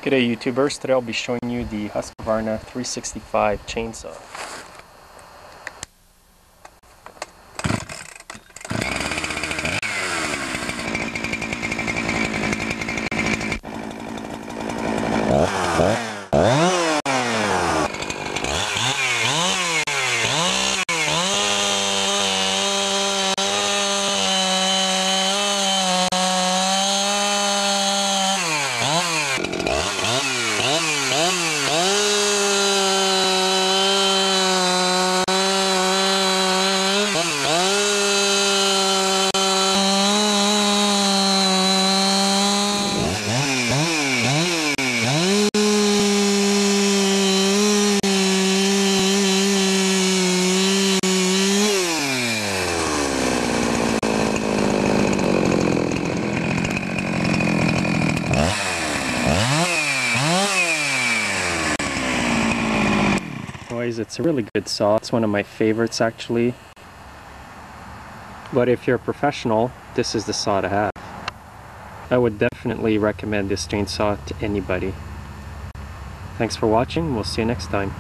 G'day YouTubers, today I'll be showing you the Husqvarna 365 chainsaw. It's a really good saw. It's one of my favorites actually. But if you're a professional, this is the saw to have. I would definitely recommend this chainsaw to anybody. Thanks for watching. We'll see you next time.